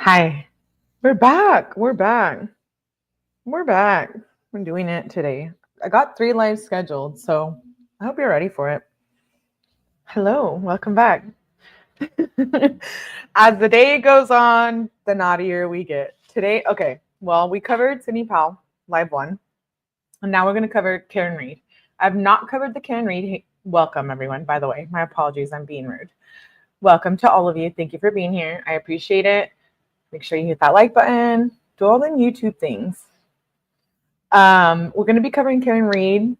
Hi, we're back. We're back. We're back. We're doing it today. I got 3 lives scheduled, so I hope you're ready for it. Hello, welcome back. As the day goes on, the naughtier we get. Today, okay, well, we covered 𝗍𝗩, live 1, and now we're going to cover 𝐿. I've not covered the 𝐿. Welcome, everyone, by the way. My apologies, I'm being rude. Welcome to all of you. Thank you for being here. I appreciate it. Make sure you hit that like button. Do all the YouTube things. We're going to be covering 𝐿.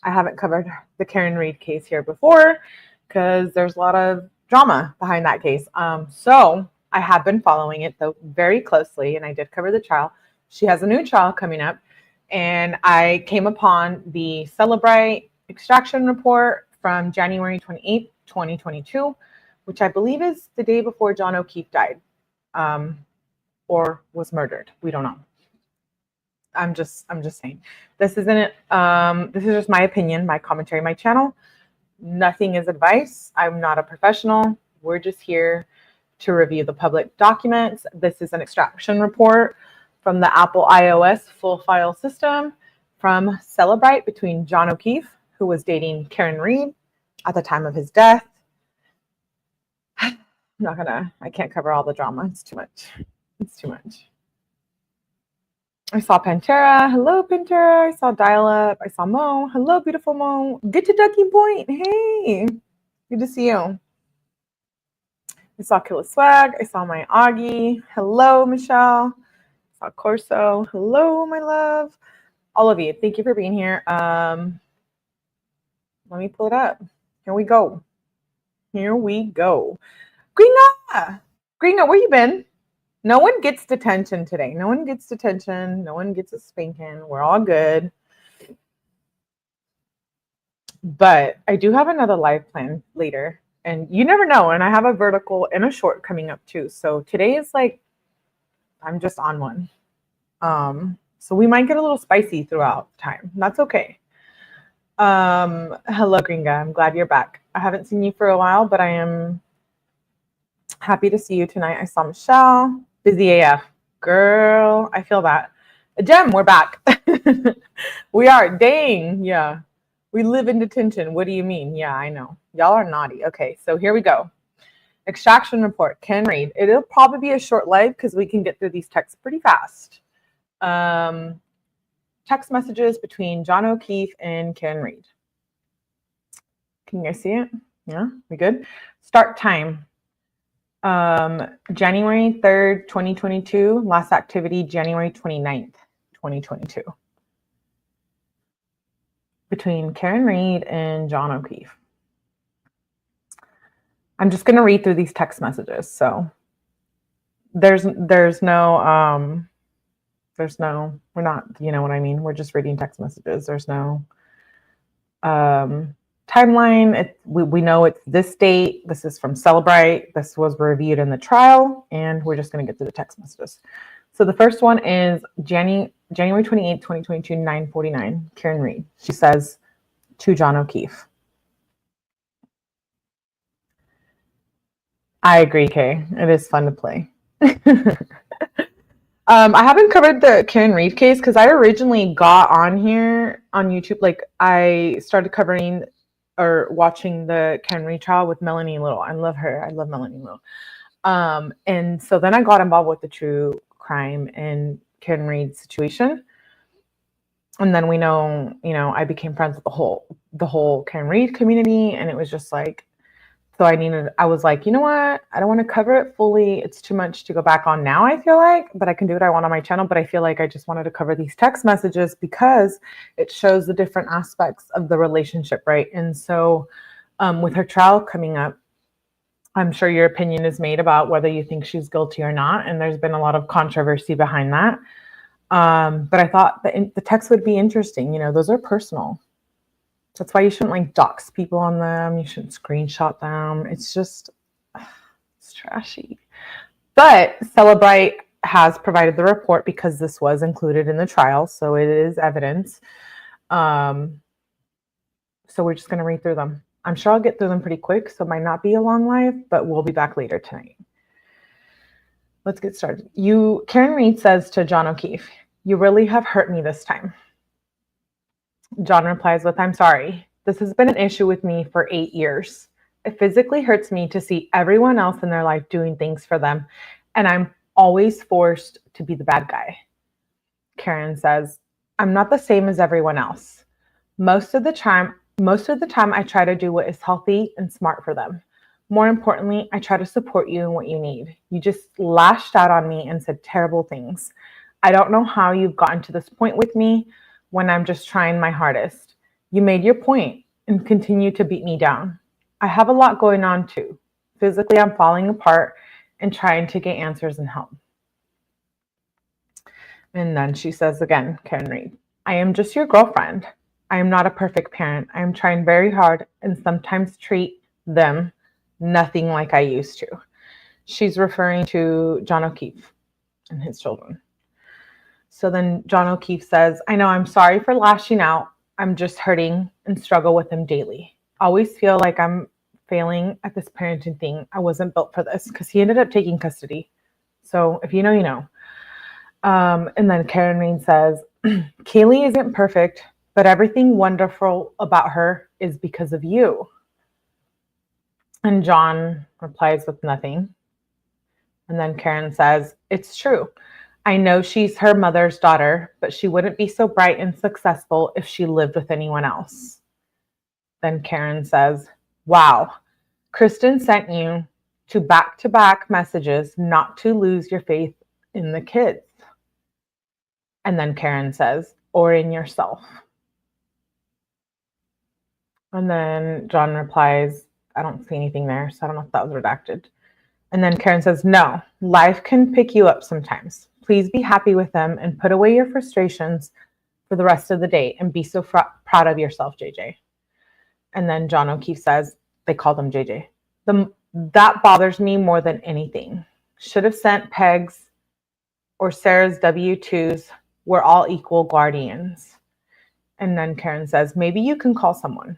I haven't covered the 𝐿 case here before because there's a lot of drama behind that case. So I have been following it though very closely, and I did cover the trial. She has a new trial coming up, and I came upon the Cellebrite extraction report from January 28th, 2022, which I believe is the day before John O'Keefe died. Or was murdered. We don't know. I'm just saying. This isn't this is just my opinion, my commentary, my channel. Nothing is advice. I'm not a professional. We're just here to review the public documents. This is an extraction report from the Apple iOS full file system from Cellebrite between John O'Keefe, who was dating 𝐿 at the time of his death. I can't cover all the drama. It's too much. It's too much. I saw Pantera. Hello, Pantera. I saw Dial Up. I saw Mo. Hello, beautiful Mo. Get to Ducky Point. Hey, good to see you. I saw Killer Swag. I saw my Augie. Hello, Michelle. I saw Corso. Hello, my love. All of you. Thank you for being here. Let me pull it up. Here we go. Here we go. Gringa. Gringa, where you been? No one gets detention today. No one gets detention. No one gets a spanking. We're all good. But I do have another live plan later. And you never know. And I have a vertical and a short coming up too. So today is like, I'm just on one. So we might get a little spicy throughout time. That's okay. Hello, Gringa. I'm glad you're back. I haven't seen you for a while, but I am happy to see you tonight. I saw Michelle. Busy AF. Girl, I feel that. Jem, we're back. We are. Dang. Yeah. We live in detention. What do you mean? Yeah, I know. Y'all are naughty. Okay, so here we go. Extraction report. 𝐿. It'll probably be a short live because we can get through these texts pretty fast. Text messages between John O'Keefe and 𝐿. Can you guys see it? Yeah, we good? Start time. January 3rd, 2022. Last activity, January 29th, 2022. Between 𝐿 and John O'Keefe. I'm just going to read through these text messages. So there's no, we're not, you know what I mean? We're just reading text messages. There's no, timeline. We know it's this date. This is from Cellebrite. This was reviewed in the trial, and we're just going to get through the text messages. So the first one is January 28th, 2022, 9:49. 𝐿. She says to John O'Keefe. I agree, Kay. It is fun to play. I haven't covered the 𝐿 case because I originally got on here on YouTube. Like I started covering or watching the 𝐿 trial with Melanie Little. I love her. I love Melanie Little. And so then I got involved with the true crime and 𝐿 situation. And then we know, I became friends with the whole 𝐿 community, and it was just like, so I was like, you know what? I don't want to cover it fully. It's too much to go back on now, I feel like, but I can do what I want on my channel. But I feel like I just wanted to cover these text messages because it shows the different aspects of the relationship, right? And so with her trial coming up, I'm sure your opinion is made about whether you think she's guilty or not. And there's been a lot of controversy behind that. But I thought the text would be interesting. Those are personal. That's why you shouldn't like dox people on them. You shouldn't screenshot them. It's just, it's trashy. But Cellebrite has provided the report because this was included in the trial. So it is evidence. So we're just going to read through them. I'm sure I'll get through them pretty quick. So it might not be a long live, but we'll be back later tonight. let's get started. Karen Reed says to John O'Keefe, "You really have hurt me this time." John replies with, "I'm sorry. This has been an issue with me for 8 years. It physically hurts me to see everyone else in their life doing things for them, and I'm always forced to be the bad guy." Karen says, "I'm not the same as everyone else. Most of the time I try to do what is healthy and smart for them. More importantly, I try to support you in what you need. You just lashed out on me and said terrible things. I don't know how you've gotten to this point with me when I'm just trying my hardest. You made your point and continue to beat me down. I have a lot going on too. Physically, I'm falling apart and trying to get answers and help." And then she says again, Karen Reed, "I am just your girlfriend. I am not a perfect parent. I am trying very hard and sometimes treat them nothing like I used to." She's referring to John O'Keefe and his children. So then John O'Keefe says, "I know I'm sorry for lashing out. I'm just hurting and struggle with them daily. I always feel like I'm failing at this parenting thing. I wasn't built for this," because he ended up taking custody. So if you know, you know. And then Karen Reed says, "Kaylee isn't perfect, but everything wonderful about her is because of you." And John replies with nothing. And then Karen says, "It's true. I know she's her mother's daughter, but she wouldn't be so bright and successful if she lived with anyone else." Then Karen says, "Wow, Kristen sent you to back-to-back messages not to lose your faith in the kids." And then Karen says, "Or in yourself." And then John replies, I don't see anything there, so I don't know if that was redacted. And then Karen says, "No, life can pick you up sometimes. Please be happy with them and put away your frustrations for the rest of the day and be so proud of yourself, JJ." And then John O'Keefe says, they called him JJ, "That bothers me more than anything. Should have sent Peg's or Sarah's W-2s. We're all equal guardians." And then Karen says, "Maybe you can call someone."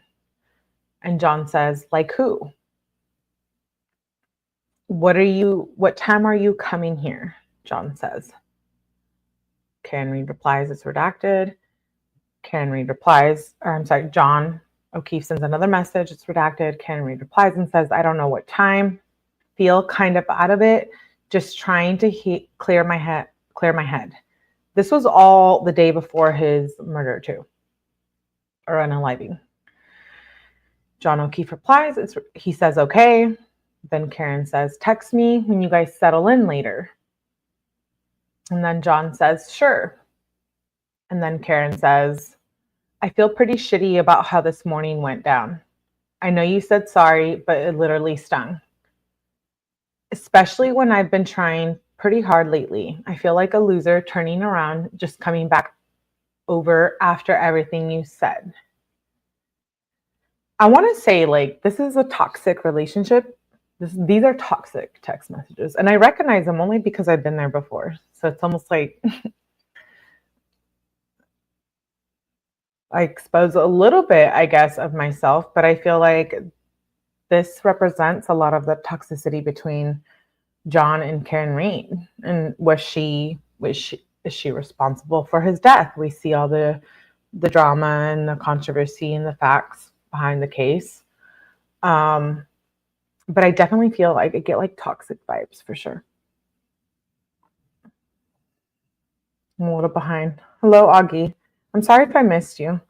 And John says, "Like who? What time are you coming here?" John says. Karen Reed replies, it's redacted. Karen Reed replies, John O'Keefe sends another message, it's redacted. Karen Reed replies and says, "I don't know what time. Feel kind of out of it. Just trying to clear my head. This was all the day before his murder too, or unaliving." John O'Keefe replies, he says, "Okay." Then Karen says, "Text me when you guys settle in later." And then John says, "Sure." And then Karen says, "I feel pretty shitty about how this morning went down. I know you said sorry, but it literally stung. Especially when I've been trying pretty hard lately. I feel like a loser turning around, just coming back over after everything you said." I want to say, like, this is a toxic relationship. These are toxic text messages. And I recognize them only because I've been there before. So it's almost like I expose a little bit, I guess, of myself. But I feel like this represents a lot of the toxicity between John and Karen Reed. And is she responsible for his death? We see all the drama and the controversy and the facts behind the case. But I definitely feel like I get like toxic vibes for sure. I'm a little behind. Hello, Augie. I'm sorry if I missed you.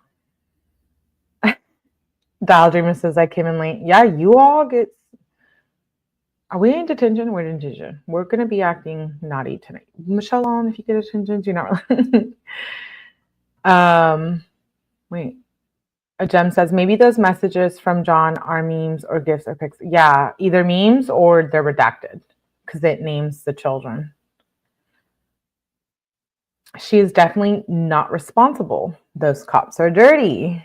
Dial Dreamer says I came in late. Yeah, you all get... Are we in detention? We're in detention. We're going to be acting naughty tonight. Michelle on, if you get attention, do not... Wait. A Gem says, maybe those messages from John are memes or gifs or pics. Yeah, either memes or they're redacted because it names the children. She is definitely not responsible. Those cops are dirty.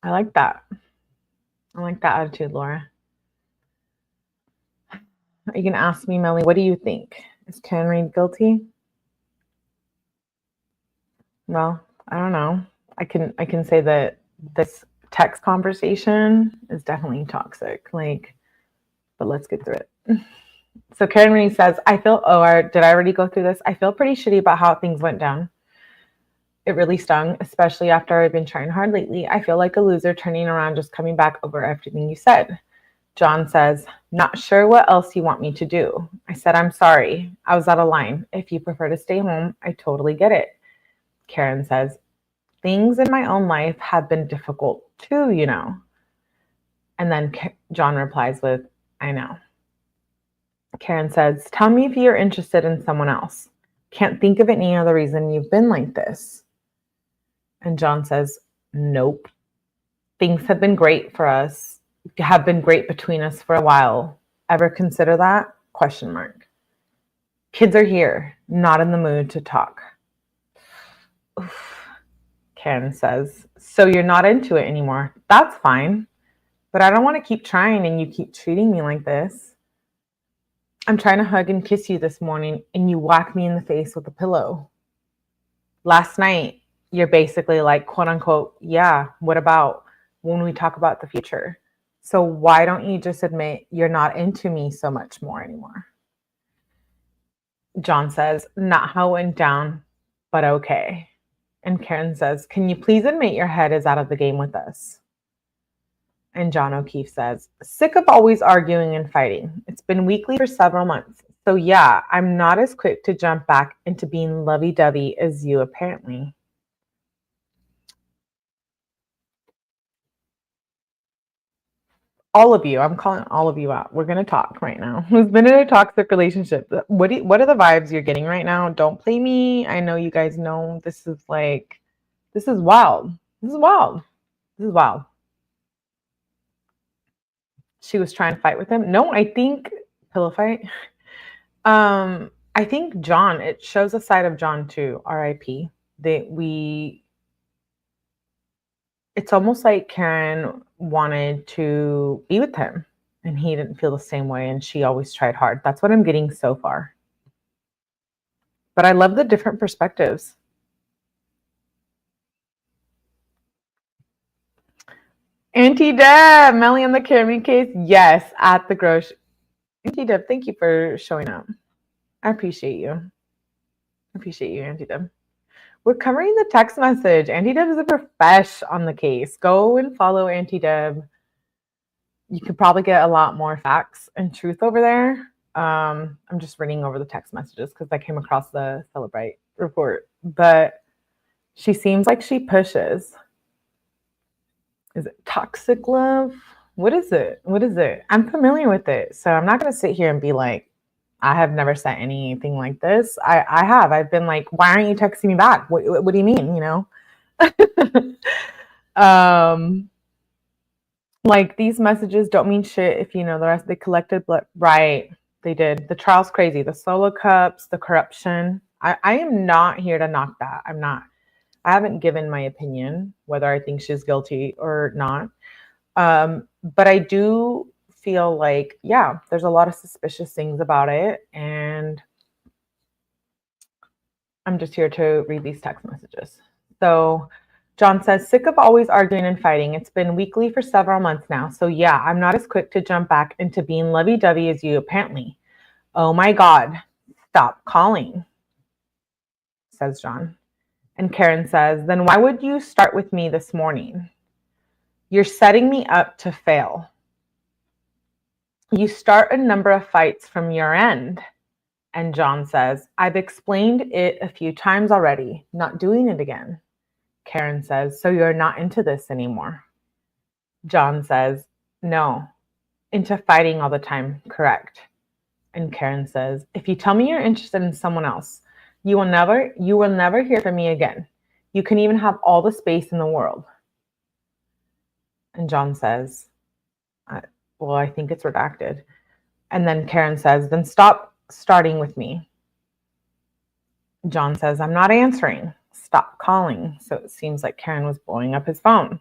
I like that. I like that attitude, Laura. You can ask me, Melly, what do you think? Is Karen Reed guilty? Well, I don't know. I can say that this text conversation is definitely toxic. Like, but let's get through it. So Karen Reed says, did I already go through this? I feel pretty shitty about how things went down. It really stung, especially after I've been trying hard lately. I feel like a loser turning around, just coming back over everything you said. John says, not sure what else you want me to do. I said, I'm sorry. I was out of line. If you prefer to stay home, I totally get it. Karen says, things in my own life have been difficult too, you know. And then John replies with, I know. Karen says, tell me if you're interested in someone else. Can't think of any other reason you've been like this. And John says, nope. Things have been great for us, have been great between us for a while. Ever consider that? ? Kids are here, not in the mood to talk. Oof. Karen says, so you're not into it anymore. That's fine. But I don't want to keep trying and you keep treating me like this. I'm trying to hug and kiss you this morning and you whack me in the face with a pillow. Last night, you're basically like, quote unquote, yeah, what about when we talk about the future? So why don't you just admit you're not into me so much more anymore? John says, not how it went down, but okay. And Karen says, can you please admit your head is out of the game with us? And John O'Keefe says, sick of always arguing and fighting. It's been weekly for several months. So yeah, I'm not as quick to jump back into being lovey-dovey as you apparently. All of you, I'm calling all of you out. We're going to talk right now. Who's been in a toxic relationship? What are the vibes you're getting right now? Don't play me. I know you guys know this is wild. This is wild. She was trying to fight with him. No, I think pillow fight. I think John, it shows a side of John too, RIP. It's almost like Karen wanted to be with him and he didn't feel the same way and she always tried hard. That's what I'm getting so far. But I love the different perspectives. Auntie Deb, Melly on the Karen case. Yes, at the grocery. Auntie Deb, thank you for showing up. I appreciate you. Auntie Deb. We're covering the text message. Auntie Deb is a profesh on the case. Go and follow Auntie Deb. You could probably get a lot more facts and truth over there. I'm just reading over the text messages because I came across the Cellebrite report. But she seems like she pushes. Is it toxic love? What is it? I'm familiar with it. So I'm not going to sit here and be like, I have never said anything like this. I have. I've been like, why aren't you texting me back? What do you mean? You know? Like these messages don't mean shit if you know the rest. They collected blood. Right. They did. The trial's crazy. The solo cups, the corruption. I am not here to knock that. I'm not. I haven't given my opinion whether I think she's guilty or not. But I do feel like, yeah, there's a lot of suspicious things about it. And I'm just here to read these text messages. So John says, sick of always arguing and fighting. It's been weekly for several months now. So yeah, I'm not as quick to jump back into being lovey-dovey as you apparently. Oh my God, stop calling, says John. And Karen says, then why would you start with me this morning? You're setting me up to fail. You start a number of fights from your end. And John says, I've explained it a few times already, not doing it again. Karen says, so you're not into this anymore. John says, no, into fighting all the time, correct. And Karen says, if you tell me you're interested in someone else, you will never hear from me again. You can even have all the space in the world. And John says, well, I think it's redacted. And then Karen says, then stop starting with me. John says, I'm not answering. Stop calling. So it seems like Karen was blowing up his phone.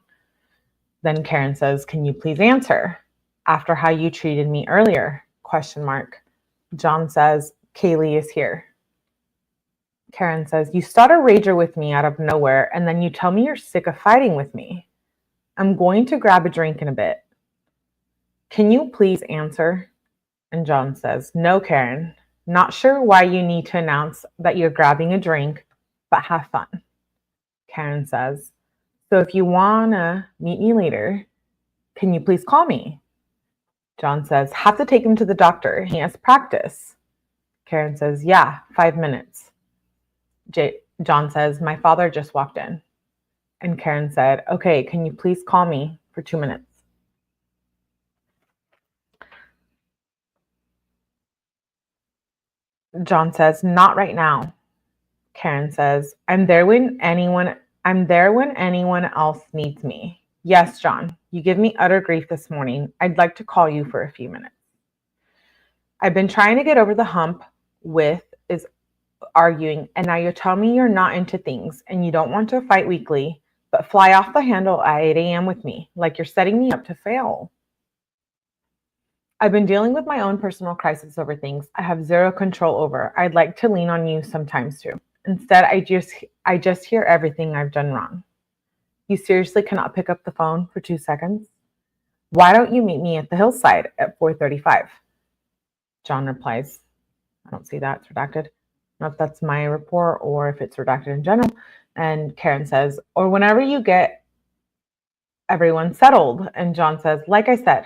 Then Karen says, can you please answer? After how you treated me earlier? ? John says, Kaylee is here. Karen says, you start a rager with me out of nowhere, and then you tell me you're sick of fighting with me. I'm going to grab a drink in a bit. Can you please answer? And John says, no, Karen. Not sure why you need to announce that you're grabbing a drink, but have fun. Karen says, so if you want to meet me later, can you please call me? John says, have to take him to the doctor. He has practice. Karen says, yeah, 5 minutes. John says, my father just walked in. And Karen said, okay, can you please call me for 2 minutes? John says, not right now. Karen says, I'm there when anyone else needs me. Yes, John, you give me utter grief this morning. I'd like to call you for a few minutes. I've been trying to get over the hump with is arguing, and now you tell me you're not into things and you don't want to fight weekly, but fly off the handle at 8 a.m. with me, like you're setting me up to fail. I've been dealing with my own personal crisis over things I have zero control over. I'd like to lean on you sometimes too. Instead, I just hear everything I've done wrong. You seriously cannot pick up the phone for 2 seconds? Why don't you meet me at the hillside at 4:35? John replies, I don't see that. It's redacted. I don't know if that's my report or if it's redacted in general. And Karen says, or whenever you get everyone settled. And John says, like I said,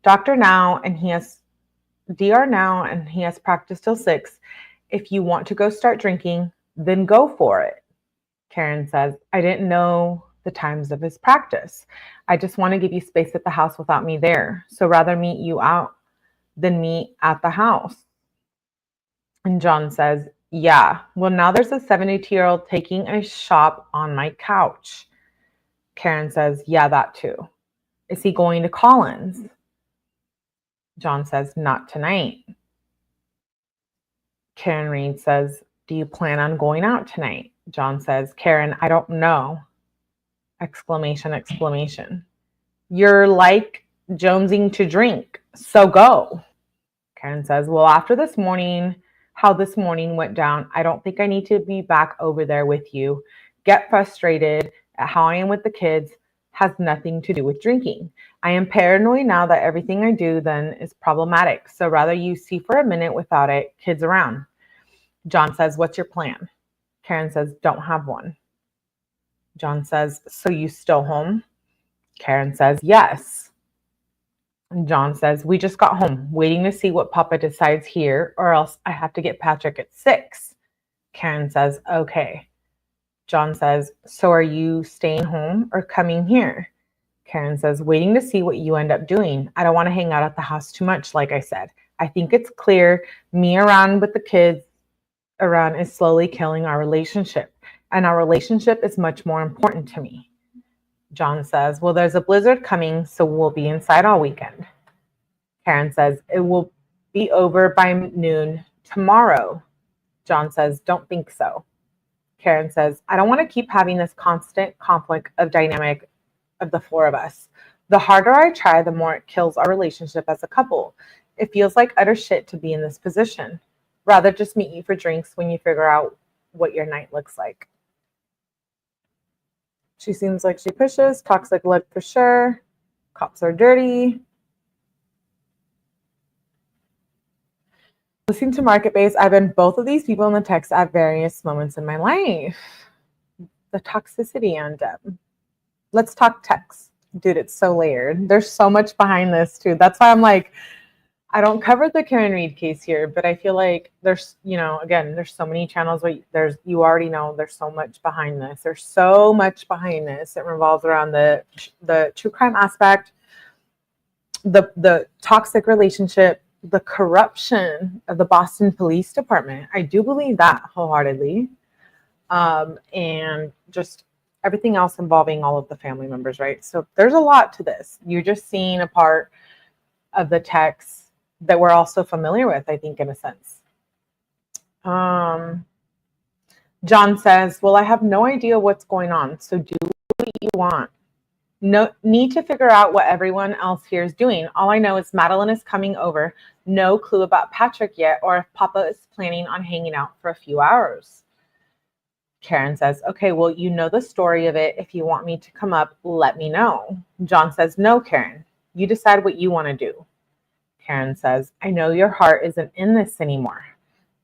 Dr. now, and he has DR now, and he has practice till 6. If you want to go start drinking, then go for it. Karen says, I didn't know the times of his practice. I just want to give you space at the house without me there. So rather meet you out than meet at the house. And John says, yeah, well, now there's a 72-year-old taking a shop on my couch. Karen says, yeah, that too. Is he going to 𝐁𝐮𝐲? John says, not tonight. Karen Reed says, do you plan on going out tonight? John says, Karen, I don't know. Exclamation, exclamation. You're like jonesing to drink, so go. Karen says, well, after this morning, how this morning went down, I don't think I need to be back over there with you. Get frustrated at how I am with the kids has nothing to do with drinking. I am paranoid now that everything I do then is problematic. So rather you see for a minute without it, kids around. John says, what's your plan? Karen says, don't have one. John says, so you still home? Karen says, yes. And John says, we just got home, waiting to see what Papa decides here, or else I have to get Patrick at 6. Karen says, okay. John says, so are you staying home or coming here? Karen says, waiting to see what you end up doing. I don't want to hang out at the house too much, like I said. I think it's clear me around with the kids around is slowly killing our relationship. And our relationship is much more important to me. John says, well, there's a blizzard coming, so we'll be inside all weekend. Karen says, it will be over by noon tomorrow. John says, don't think so. Karen says, I don't want to keep having this constant conflict of dynamic of the 4 of us. The harder I try, the more it kills our relationship as a couple. It feels like utter shit to be in this position. Rather just meet you for drinks when you figure out what your night looks like. She seems like she pushes. Toxic look for sure. Cops are dirty. Listening to Market Base, I've been both of these people in the text at various moments in my life. The toxicity on them. Let's talk text. Dude, it's so layered. There's so much behind this too. That's why I'm like, I don't cover the Karen Reed case here, but I feel like there's, again, there's so many channels where you already know there's so much behind this. There's so much behind this. It revolves around the true crime aspect, the toxic relationship, the corruption of the Boston Police Department. I do believe that wholeheartedly. And just everything else involving all of the family members, right? So there's a lot to this. You're just seeing a part of the text that we're also familiar with, I think, in a sense. John says, well, I have no idea what's going on, so do what you want. No need to figure out what everyone else here is doing. All I know is Madeline is coming over. No clue about Patrick yet, or if Papa is planning on hanging out for a few hours. Karen says, okay, well, you know the story of it. If you want me to come up, let me know. John says, no, Karen, you decide what you want to do. Karen says, I know your heart isn't in this anymore.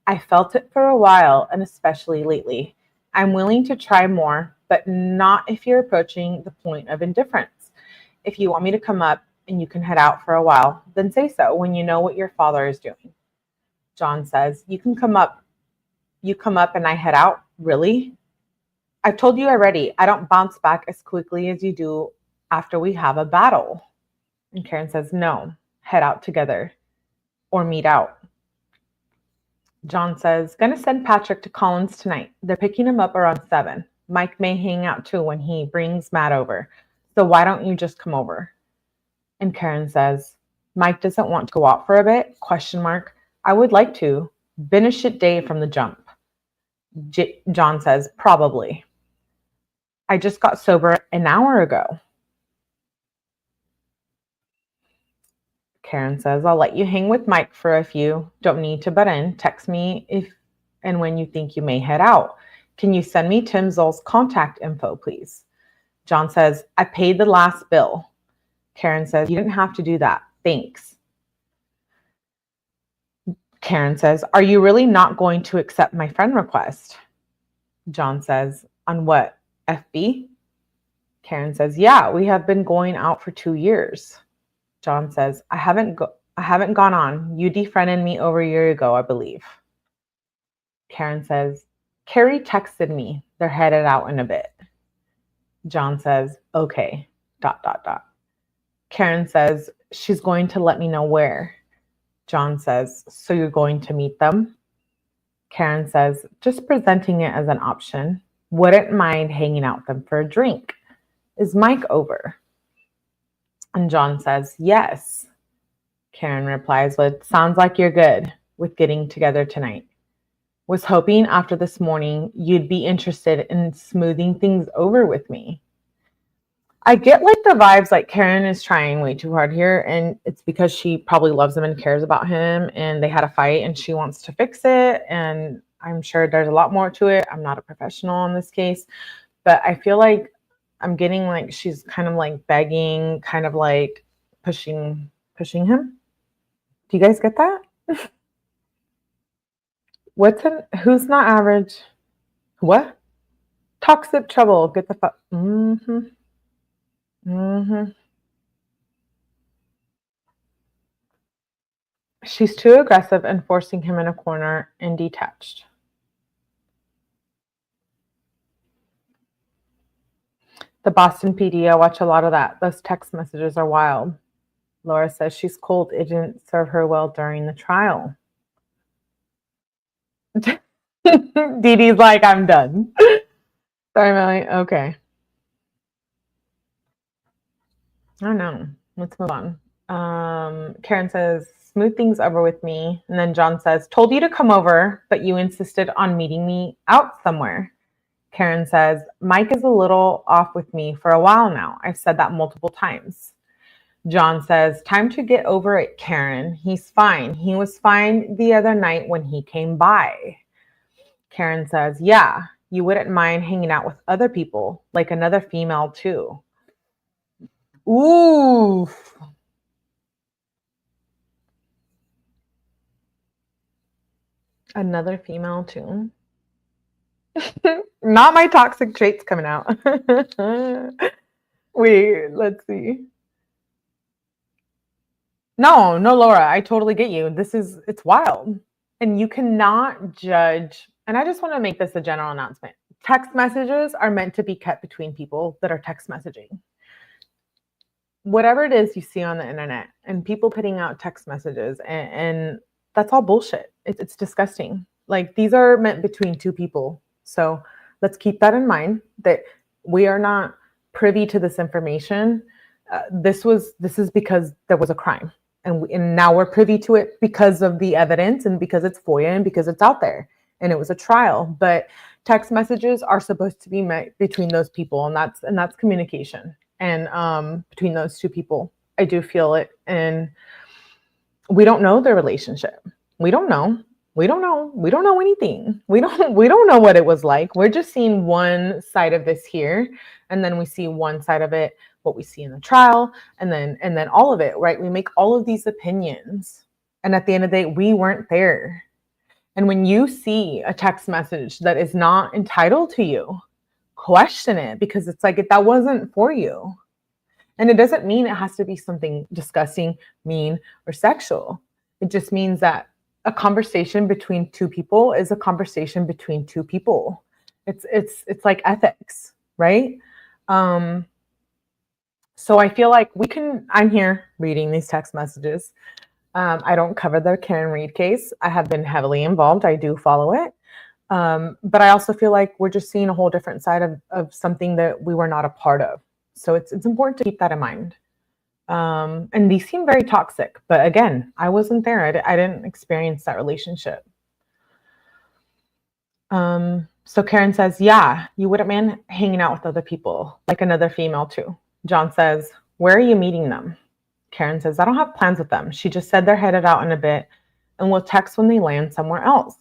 I felt it for a while, and especially lately. I'm willing to try more, but not if you're approaching the point of indifference. If you want me to come up and you can head out for a while, then say so when you know what your father is doing. John says, you come up and I head out? Really? I've told you already, I don't bounce back as quickly as you do after we have a battle. And Karen says, no, head out together or meet out. John says, gonna send Patrick to Collins tonight. They're picking him up around 7. Mike may hang out too when he brings Matt over. So why don't you just come over? And Karen says, Mike doesn't want to go out for a bit? ? I would like to. Been a shit day from the jump. John says, probably. I just got sober an hour ago. Karen says, I'll let you hang with Mike for a few. Don't need to butt in. Text me if and when you think you may head out. Can you send me 𝐁𝐮𝐲's contact info, please? John says, I paid the last bill. Karen says, you didn't have to do that. Thanks. Karen says, are you really not going to accept my friend request? John says, on what? FB? Karen says, yeah, we have been going out for 2 years. John says, I haven't gone on. You defriended me over a year ago, I believe. Karen says, Carrie texted me. They're headed out in a bit. John says, okay, ... Karen says, she's going to let me know where. John says, so you're going to meet them? Karen says, just presenting it as an option. Wouldn't mind hanging out with them for a drink. Is Mike over? And John says, yes. Karen replies with, sounds like you're good with getting together tonight. Was hoping after this morning you'd be interested in smoothing things over with me. I get like the vibes like Karen is trying way too hard here, and it's because she probably loves him and cares about him, and they had a fight and she wants to fix it, and I'm sure there's a lot more to it. I'm not a professional in this case, but I feel like I'm getting like she's kind of like begging, kind of like pushing him. Do you guys get that? Who's not average? What? Toxic trouble. Get the fuck. She's too aggressive and forcing him in a corner and detached. The Boston PD, I watch a lot of that. Those text messages are wild. Laura says she's cold. It didn't serve her well during the trial. Dee Dee's like, I'm done. Sorry, Melly. Okay. I don't know. Let's move on. Karen says, smooth things over with me. And then John says, told you to come over, but you insisted on meeting me out somewhere. Karen says, Mike is a little off with me for a while now. I've said that multiple times. John says, time to get over it, Karen. He's fine. He was fine the other night when he came by. Karen says, yeah, you wouldn't mind hanging out with other people, like another female too. Ooh. Another female too. Not my toxic traits coming out. Wait, let's see. No, Laura, I totally get you. It's wild. And you cannot judge. And I just want to make this a general announcement. Text messages are meant to be kept between people that are text messaging. Whatever it is you see on the internet and people putting out text messages and that's all bullshit. It's disgusting. Like these are meant between two people. So let's keep that in mind that we are not privy to this information. This is because there was a crime and now we're privy to it because of the evidence and because it's FOIA and because it's out there and it was a trial. But text messages are supposed to be met between those people and that's communication. And between those two people, I do feel it. And we don't know their relationship. We don't know. We don't know. We don't know anything. We don't know what it was like. We're just seeing one side of this here. And then we see one side of it, what we see in the trial, and then all of it, right? We make all of these opinions. And at the end of the day, we weren't there. And when you see a text message that is not entitled to you, question it, because it's like, that wasn't for you. And it doesn't mean it has to be something disgusting, mean, or sexual. It just means that a conversation between two people is a conversation between two people. It's like ethics, right? So I feel like I'm here reading these text messages. I don't cover the Karen Read case. I have been heavily involved. I do follow it. But I also feel like we're just seeing a whole different side of something that we were not a part of. So it's important to keep that in mind. And these seem very toxic, but again, I wasn't there. I didn't experience that relationship. So Karen says, yeah, you wouldn't mind hanging out with other people, like another female too. John says, where are you meeting them? Karen says, I don't have plans with them. She just said they're headed out in a bit and we'll text when they land somewhere else.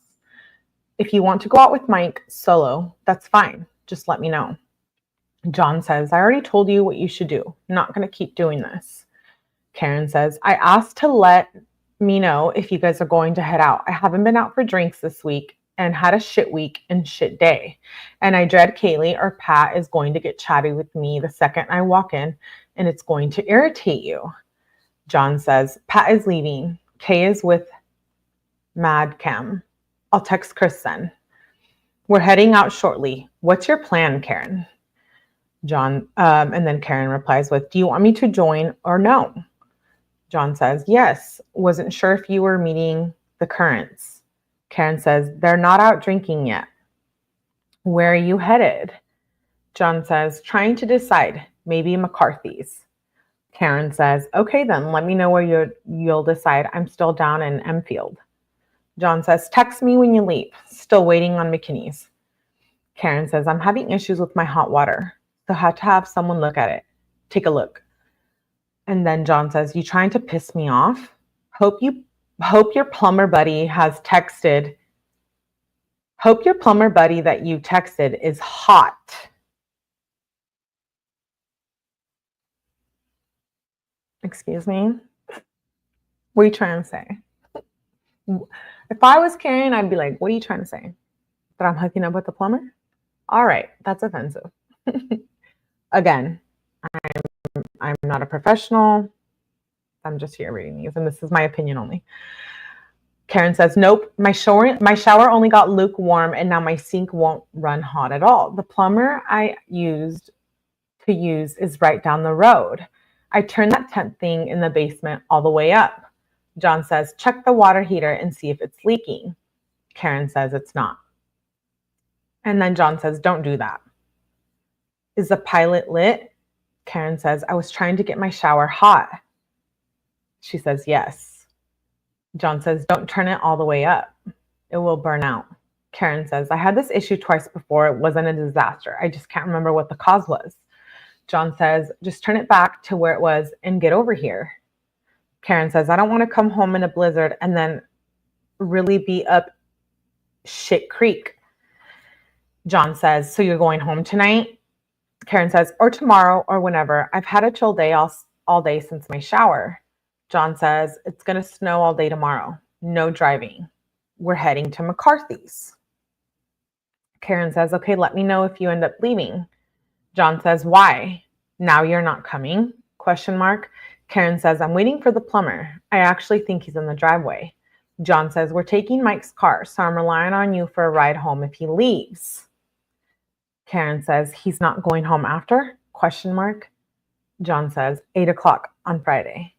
If you want to go out with Mike solo, that's fine. Just let me know. John says, I already told you what you should do. I'm not going to keep doing this. Karen says, I asked to let me know if you guys are going to head out. I haven't been out for drinks this week and had a shit week and shit day. And I dread Kaylee or Pat is going to get chatty with me the second I walk in and it's going to irritate you. John says, Pat is leaving. Kay is with Mad Cam. I'll text Chris then. We're heading out shortly. What's your plan, Karen? John, and then Karen replies with, do you want me to join or no? John says, yes. Wasn't sure if you were meeting the Currents. Karen says, they're not out drinking yet. Where are you headed? John says, trying to decide. Maybe McCarthy's. Karen says, okay then, let me know where you'll decide. I'm still down in Enfield. John says, text me when you leave. Still waiting on McKinney's. Karen says, I'm having issues with my hot water. So had to have someone look at it. Take a look. And then John says, you trying to piss me off? Hope your plumber buddy has texted. Hope your plumber buddy that you texted is hot. Excuse me? What are you trying to say? If I was Karen, I'd be like, what are you trying to say? That I'm hooking up with the plumber? All right, that's offensive. Again, I'm not a professional. I'm just here reading these, and this is my opinion only. Karen says, nope, my shower only got lukewarm, and now my sink won't run hot at all. The plumber I used is right down the road. I turned that tent thing in the basement all the way up. John says, check the water heater and see if it's leaking. Karen says it's not. And then John says, don't do that. Is the pilot lit? Karen says, I was trying to get my shower hot. She says, yes. John says, don't turn it all the way up. It will burn out. Karen says, I had this issue twice before. It wasn't a disaster. I just can't remember what the cause was. John says, just turn it back to where it was and get over here. Karen says, I don't want to come home in a blizzard and then really be up shit creek. John says, so you're going home tonight? Karen says, or tomorrow or whenever. I've had a chill day all day since my shower. John says, it's going to snow all day tomorrow. No driving. We're heading to McCarthy's. Karen says, okay, let me know if you end up leaving. John says, why? Now you're not coming? Question mark. Karen says, I'm waiting for the plumber. I actually think he's in the driveway. John says, we're taking Mike's car, so I'm relying on you for a ride home if he leaves. Karen says, he's not going home after? Question mark. John says, 8 o'clock on Friday.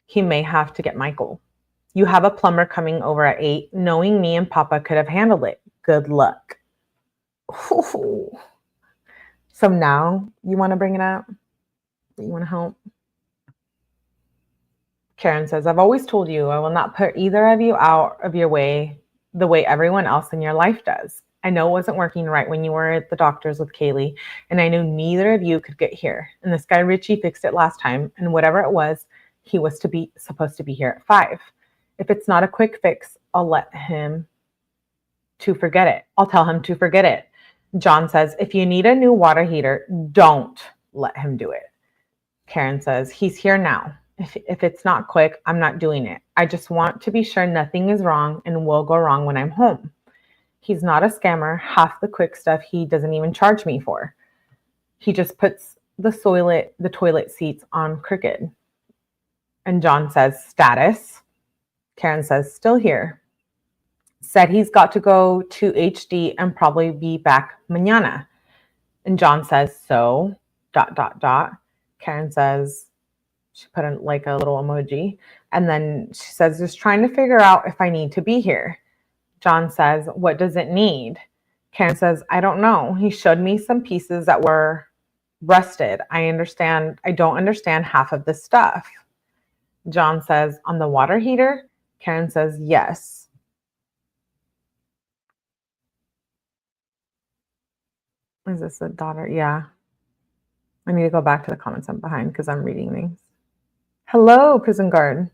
He may have to get Michael. You have a plumber coming over at 8. Knowing me and Papa could have handled it. Good luck. Ooh. So now you want to bring it up? You want to help? Karen says, I've always told you I will not put either of you out of your way the way everyone else in your life does. I know it wasn't working right when you were at the doctor's with Kaylee, and I knew neither of you could get here. And this guy Richie fixed it last time, and whatever it was, he was supposed to be here at 5. If it's not a quick fix, I'll let him to forget it. I'll tell him to forget it. John says, if you need a new water heater, don't let him do it. Karen says, he's here now. If it's not quick, I'm not doing it. I just want to be sure nothing is wrong and will go wrong when I'm home. He's not a scammer. Half the quick stuff he doesn't even charge me for. He just puts the toilet seats on crooked. And John says, status. Karen says, still here. Said he's got to go to HD and probably be back mañana. And John says, so, ... Karen says, she put in like a little emoji. And then she says, just trying to figure out if I need to be here. John says, what does it need? Karen says, I don't know. He showed me some pieces that were rusted. I don't understand half of this stuff. John says, on the water heater? Karen says, yes. Is this a daughter? Yeah. I need to go back to the comments I'm behind because I'm reading these. Hello, prison guard.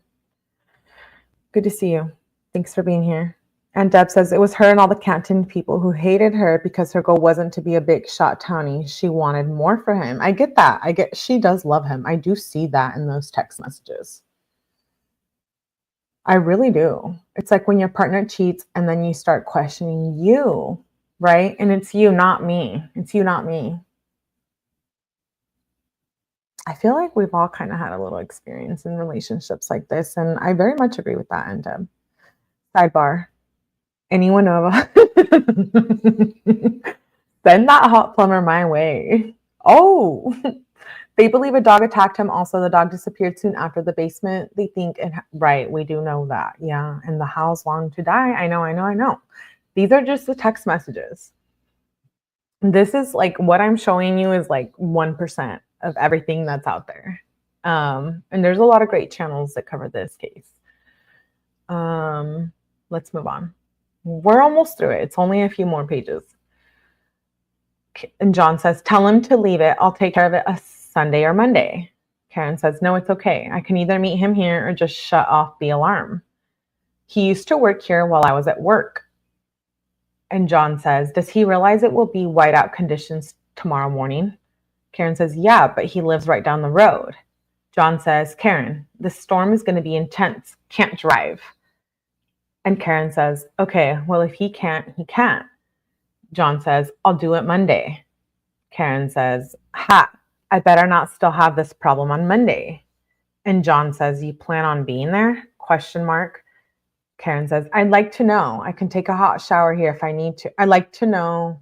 Good to see you. Thanks for being here. And Deb says, it was her and all the Canton people who hated her because her goal wasn't to be a big shot townie. She wanted more for him. I get that. She does love him. I do see that in those text messages. I really do. It's like when your partner cheats and then you start questioning you, right? And it's you, not me. It's you, not me. I feel like we've all kind of had a little experience in relationships like this. And I very much agree with that, Deb. Sidebar. Anyone know about send that hot plumber my way. Oh, they believe a dog attacked him. Also, the dog disappeared soon after the basement. They think right. We do know that. Yeah. And the house longed to die. I know. These are just the text messages. This is like what I'm showing you is like 1% of everything that's out there. And there's a lot of great channels that cover this case. Let's move on. We're almost through it. It's only a few more pages. And John says, tell him to leave it. I'll take care of it a Sunday or Monday. Karen says, no, it's okay. I can either meet him here or just shut off the alarm. He used to work here while I was at work. And John says, does he realize it will be whiteout conditions tomorrow morning? Karen says, yeah, but he lives right down the road. John says, Karen, the storm is going to be intense. Can't drive. And Karen says, okay, well, if he can't, he can't. John says, I'll do it Monday. Karen says, I better not still have this problem on Monday. And John says, you plan on being there? ? Karen says, I'd like to know. I can take a hot shower here if I need to. I'd like to know.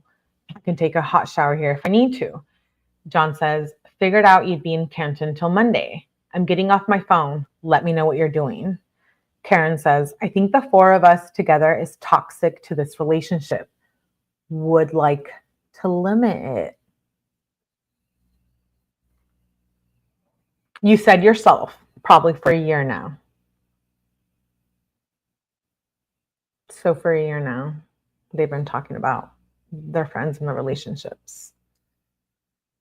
I can take a hot shower here if I need to. John says, figured out you'd be in Canton till Monday. I'm getting off my phone. Let me know what you're doing. Karen says, I think the four of us together is toxic to this relationship. Would like to limit it. You said yourself, probably for a year now. So for a year now, they've been talking about their friends and their relationships.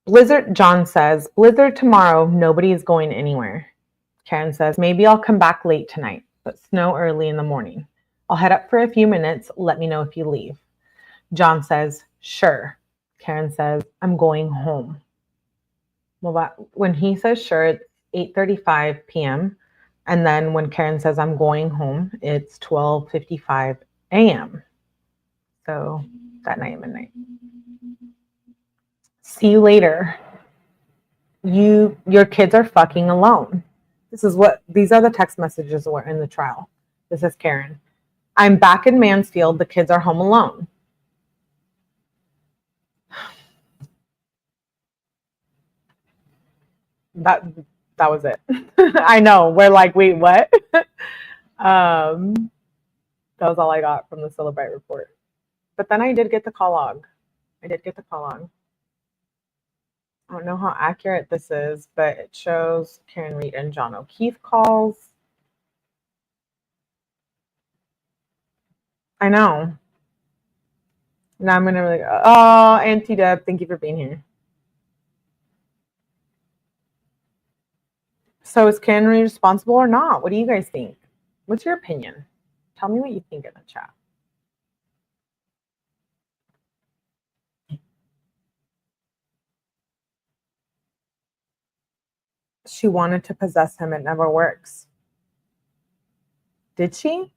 Blizzard, John says, blizzard tomorrow, nobody is going anywhere. Karen says, maybe I'll come back late tonight, but snow early in the morning. I'll head up for a few minutes. Let me know if you leave. John says, sure. Karen says, I'm going home. Well, when he says sure, it's 8:35 p.m. And then when Karen says, I'm going home, it's 12:55 a.m. So that night, midnight. See you later. Your kids are fucking alone. These are the text messages that were in the trial. This is Karen. I'm back in Mansfield. The kids are home alone. That was it. I know. We're like, wait, what? That was all I got from the Cellebrite report. But then I did get the call log. I don't know how accurate this is, but it shows Karen Reed and John O'Keefe calls. I know. Now I'm going to really go, oh, Auntie Deb, thank you for being here. So is Karen Reed responsible or not? What do you guys think? What's your opinion? Tell me what you think in the chat. She wanted to possess him. It never works. Did she?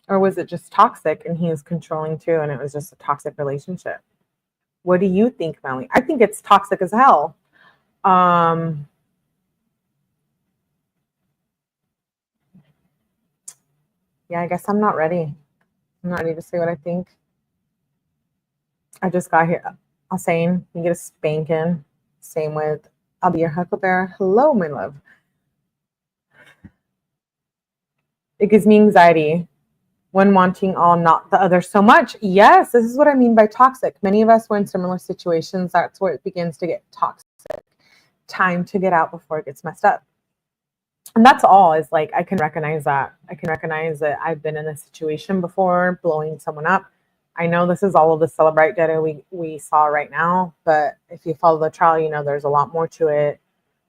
Or was it just toxic and he was controlling too and it was just a toxic relationship? What do you think, Melly? I think it's toxic as hell. Yeah, I guess I'm not ready. I'm not ready to say what I think. I just got here. I'm saying you get a spanking. Same with 𝗟𝗶𝗸𝗲. Hello, my love. It gives me anxiety when wanting all, not the other so much. Yes, this is what I mean by toxic. Many of us were in similar situations. That's where it begins to get toxic. Time to get out before it gets messed up. And that's all. Is like, I can recognize that. I can recognize that I've been in a situation before, blowing someone up. I know this is all of the Cellebrite data we saw right now, but if you follow the trial, you know there's a lot more to it.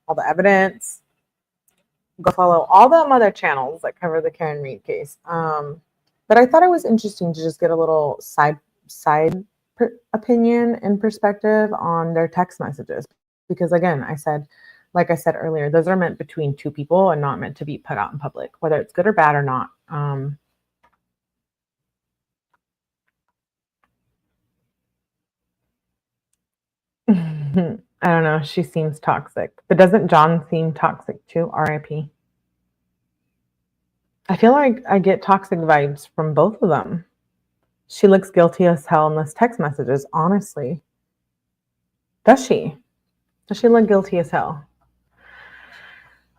All the evidence. Go follow all the other channels that cover the 𝐁𝐮𝐲 case. But I thought it was interesting to just get a little side opinion and perspective on their text messages. Because again, like I said earlier, those are meant between two people and not meant to be put out in public, whether it's good or bad or not. I don't know. She seems toxic. But doesn't John seem toxic too? RIP. I feel like I get toxic vibes from both of them. She looks guilty as hell in those text messages, honestly. Does she? Does she look guilty as hell?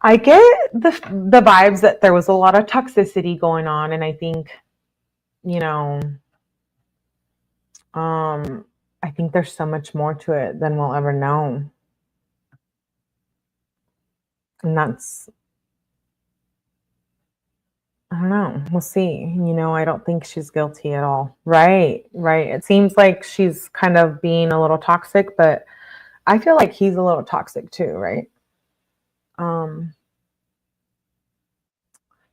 I get the vibes that there was a lot of toxicity going on, and I think, you know, I think there's so much more to it than we'll ever know. And that's, I don't know. We'll see. You know, I don't think she's guilty at all. Right. It seems like she's kind of being a little toxic, but I feel like he's a little toxic too, right?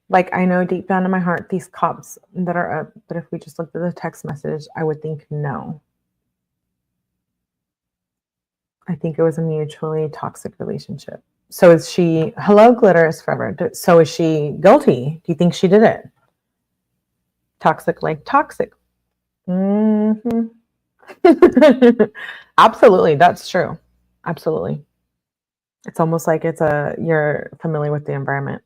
Like, I know deep down in my heart, these cops that are up, but if we just looked at the text message, I would think no. I think it was a mutually toxic relationship. So is she, hello, glitter is forever. So is she guilty? Do you think she did it? Toxic like toxic. Mm-hmm. Absolutely. That's true. Absolutely. It's almost like you're familiar with the environment.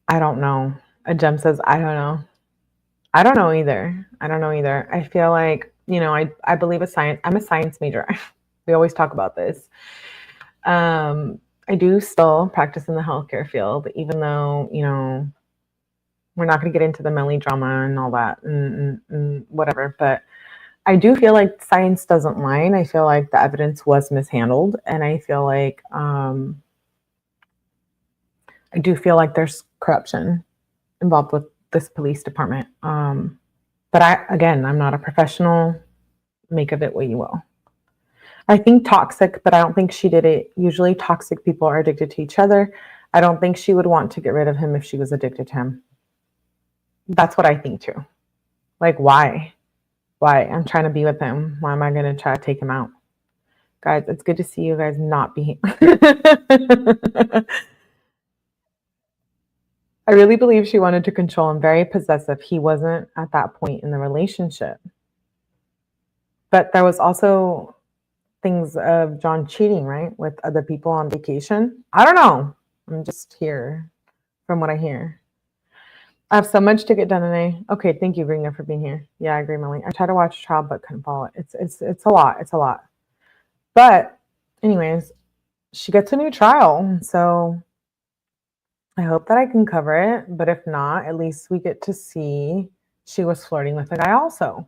I don't know. A gem says, I don't know. I don't know either. I feel like, you know, I believe in science. I'm a science major. We always talk about this. I do still practice in the healthcare field, even though, you know, we're not going to get into the melodrama and all that and whatever. But I do feel like science doesn't lie. And I feel like the evidence was mishandled. And I feel like, I do feel like there's corruption involved with this police department. But I'm not a professional. Make of it what you will. I think toxic, but I don't think she did it. Usually toxic people are addicted to each other. I don't think she would want to get rid of him if she was addicted to him. That's what I think too. Like, why? I'm trying to be with him. Why am I going to try to take him out? Guys, it's good to see you guys not be. I really believe she wanted to control him, very possessive. He wasn't at that point in the relationship. But there was also things of John cheating, right? With other people on vacation. I don't know. I'm just here from what I hear. I have so much to get done today. Okay, thank you, Ringer, for being here. Yeah, I agree, Melanie. I tried to watch trial, but couldn't follow it. It's a lot. It's a lot. But anyways, she gets a new trial. So I hope that I can cover it. But if not, at least we get to see she was flirting with a guy also.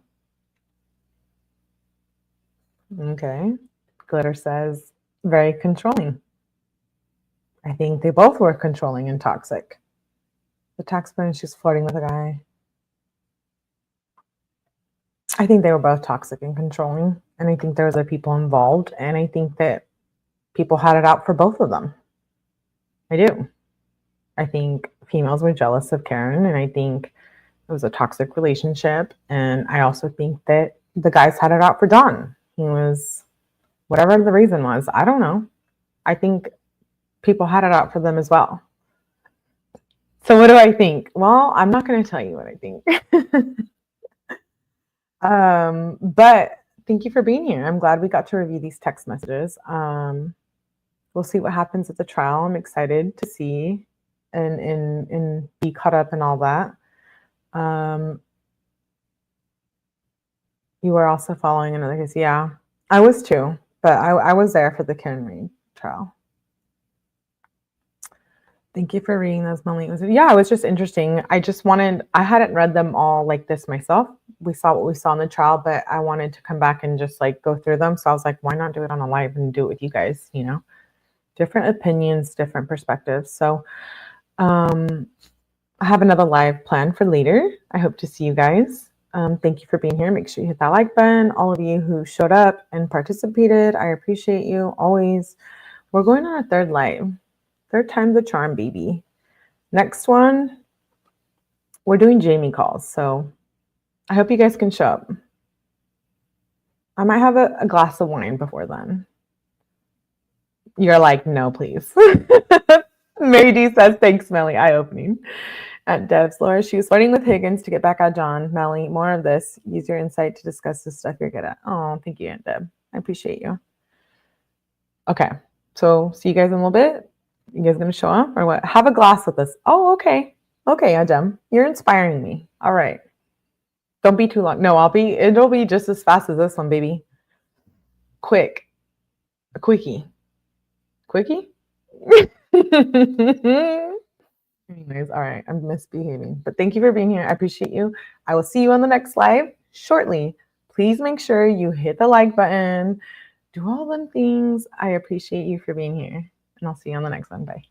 Okay. Glitter says, very controlling. I think they both were controlling and toxic. The taxpayer, she's flirting with a guy. I think they were both toxic and controlling. And I think there was other people involved. And I think that people had it out for both of them. I do. I think females were jealous of Karen, and I think it was a toxic relationship. And I also think that the guys had it out for John. He was, whatever the reason was, I don't know. I think people had it out for them as well. So what do I think? Well, I'm not going to tell you what I think. But thank you for being here. I'm glad we got to review these text messages. We'll see what happens at the trial. I'm excited to see and be caught up in all that. You were also following another case. Yeah, I was too, but I was there for the Karen Read trial. Thank you for reading those, Melanie. Yeah, it was just interesting. I hadn't read them all like this myself. We saw what we saw in the trial, but I wanted to come back and just like go through them. So I was like, why not do it on a live and do it with you guys, you know? Different opinions, different perspectives. So I have another live plan for later. I hope to see you guys. Thank you for being here. Make sure you hit that like button. All of you who showed up and participated, I appreciate you always. We're going on a third live. Third time's a charm, baby. Next one, we're doing Jamie calls. So I hope you guys can show up. I might have a glass of wine before then. You're like, no, please. Mary D says, thanks, Melly. Eye-opening. At Dev's, Laura, she was flirting with Higgins to get back at John. Melly, more of this. Use your insight to discuss the stuff you're good at. Oh, thank you, Aunt Deb. I appreciate you. Okay, so see you guys in a little bit. You guys gonna show up or what? Have a glass with us. Oh, okay. Okay, Adam. You're inspiring me. All right. Don't be too long. No, it'll be just as fast as this one, baby. Quick. A quickie. Quickie? Anyways, all right. I'm misbehaving. But thank you for being here. I appreciate you. I will see you on the next live shortly. Please make sure you hit the like button. Do all them things. I appreciate you for being here. And I'll see you on the next one. Bye.